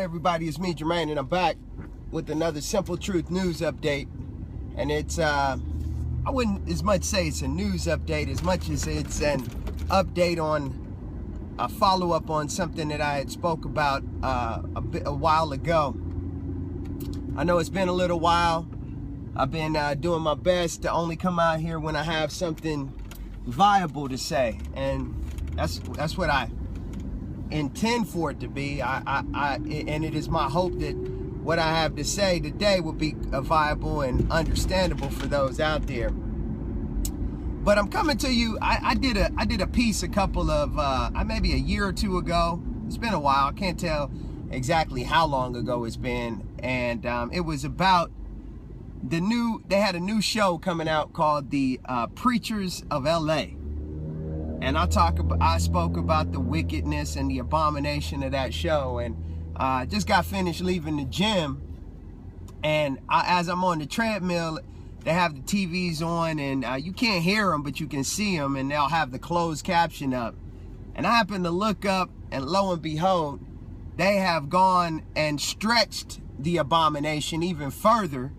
everybody, it's me, Jermaine, and I'm back with another Simple Truth news update. And it's, I wouldn't as much say it's a news update as much as it's an update on a follow-up on something that I had spoke about a while ago. I know it's been a little while. I've been doing my best to only come out here when I have something viable to say, and that's what I intend for it to be. And it is my hope that what I have to say today will be viable and understandable for those out there. But I'm coming to you. I did a piece a couple of maybe a year or two ago. It's been a while. I can't tell exactly how long ago it's been, and it was about they had a new show coming out called the Preachers of LA. And I spoke about the wickedness and the abomination of that show. And I just got finished leaving the gym. And as I'm on the treadmill, they have the TVs on, and you can't hear them, but you can see them, and they'll have the closed caption up. And I happened to look up, and lo and behold, they have gone and stretched the abomination even further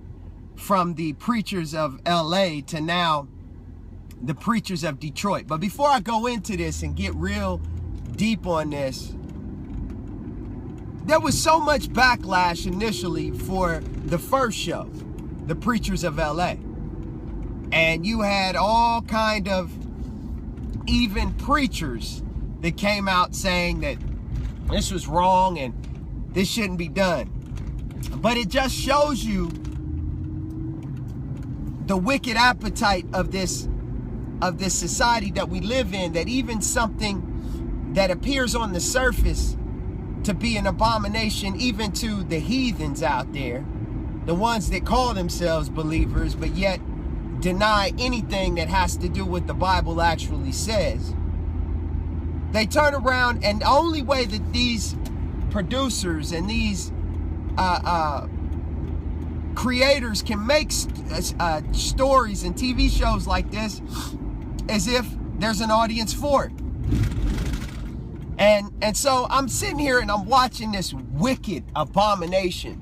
from the Preachers of LA to now the Preachers of Detroit. But before I go into this and get real deep on this, there was so much backlash initially for the first show, the Preachers of LA. And you had all kind of even preachers that came out saying that this was wrong and this shouldn't be done. But it just shows you the wicked appetite of this society that we live in, that even something that appears on the surface to be an abomination even to the heathens out there, the ones that call themselves believers but yet deny anything that has to do with what the Bible actually says, they turn around, and the only way that these producers and these creators can make stories and TV shows like this as if there's an audience for it. And so I'm sitting here and I'm watching this wicked abomination.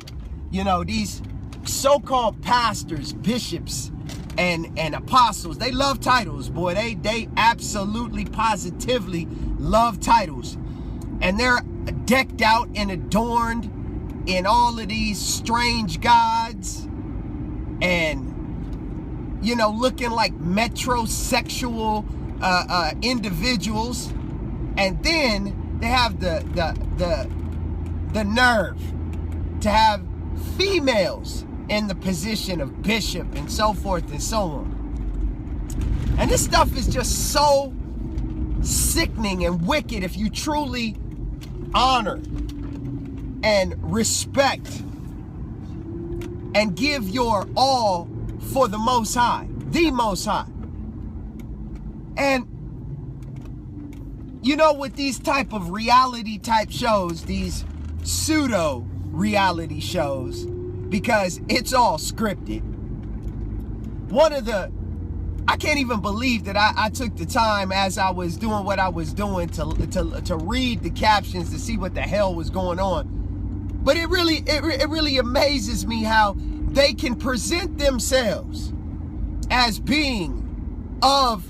You know, these so-called pastors, bishops, and apostles, they love titles, boy. They absolutely positively love titles. And they're decked out and adorned in all of these strange gods, and, you know, looking like metrosexual individuals. And then they have the nerve to have females in the position of bishop and so forth and so on. And this stuff is just so sickening and wicked if you truly honor and respect and give your all for the Most High, the Most High. And you know, with these type of reality type shows, these pseudo reality shows, because it's all scripted. I can't even believe that I took the time as I was doing what I was doing to read the captions to see what the hell was going on. But it really amazes me how they can present themselves as being of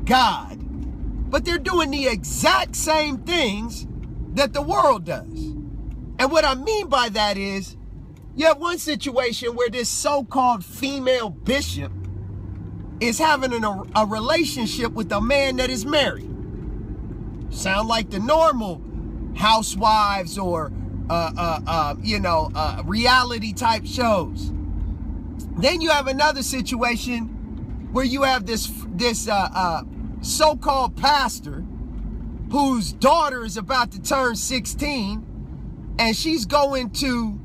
God, but they're doing the exact same things that the world does. And what I mean by that is, you have one situation where this so-called female bishop is having a relationship with a man that is married. Sound like the normal housewives or reality type shows. Then you have another situation where you have this so-called pastor whose daughter is about to turn 16, and she's going to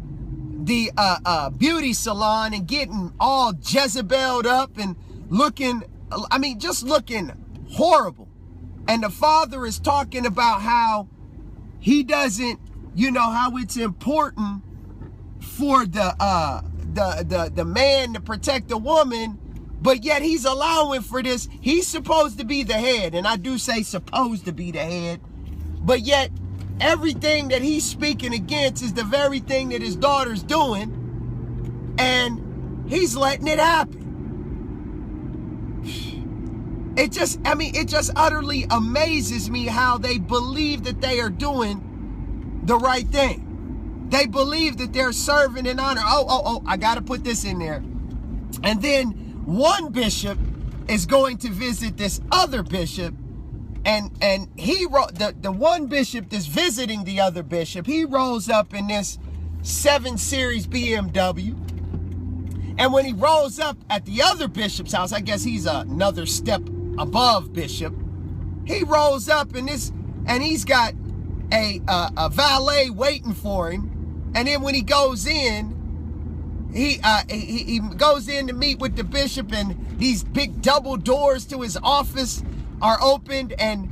the beauty salon and getting all Jezebel'd up and looking horrible. And the father is talking about how he doesn't, how it's important for the man to protect the woman, but yet he's allowing for this. He's supposed to be the head, and I do say supposed to be the head, but yet everything that he's speaking against is the very thing that his daughter's doing, and he's letting it happen. It just utterly amazes me how they believe that they are doing the right thing. They believe that they're serving in honor. I got to put this in there. And then one bishop is going to visit this other bishop, and he the one bishop that's visiting the other bishop, he rolls up in this 7 Series BMW. And when he rolls up at the other bishop's house, I guess he's another step above bishop. He rolls up in this, and he's got a valet waiting for him. And then when he goes in, he goes in to meet with the bishop, and these big double doors to his office are opened, and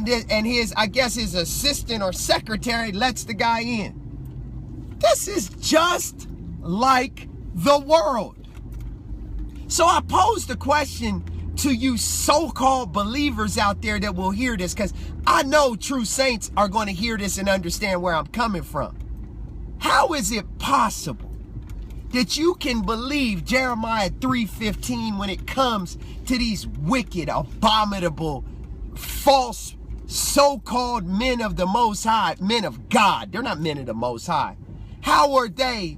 his, I guess his assistant or secretary lets the guy in. This is just like the world. So I pose the question to you so-called believers out there that will hear this, because I know true saints are going to hear this and understand where I'm coming from. How is it possible that you can believe Jeremiah 3:15 when it comes to these wicked, abominable, false, so-called men of the Most High, men of God? They're not men of the Most High. How are they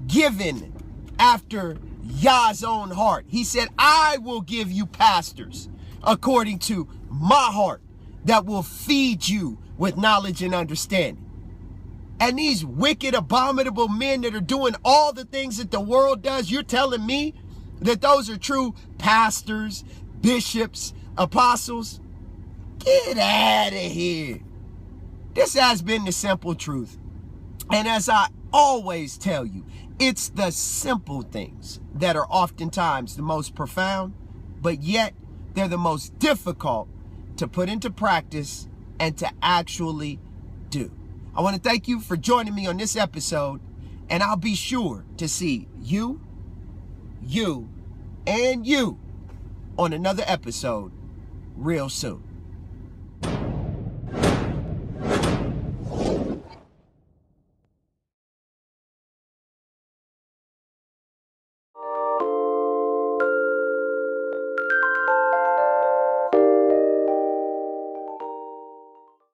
given after Yah's own heart? He said, I will give you pastors according to my heart that will feed you with knowledge and understanding. And these wicked, abominable men that are doing all the things that the world does, you're telling me that those are true pastors, bishops, apostles? Get out of here. This has been the simple truth. And as I always tell you, it's the simple things that are oftentimes the most profound, but yet they're the most difficult to put into practice and to actually do. I want to thank you for joining me on this episode, and I'll be sure to see you, and you on another episode real soon.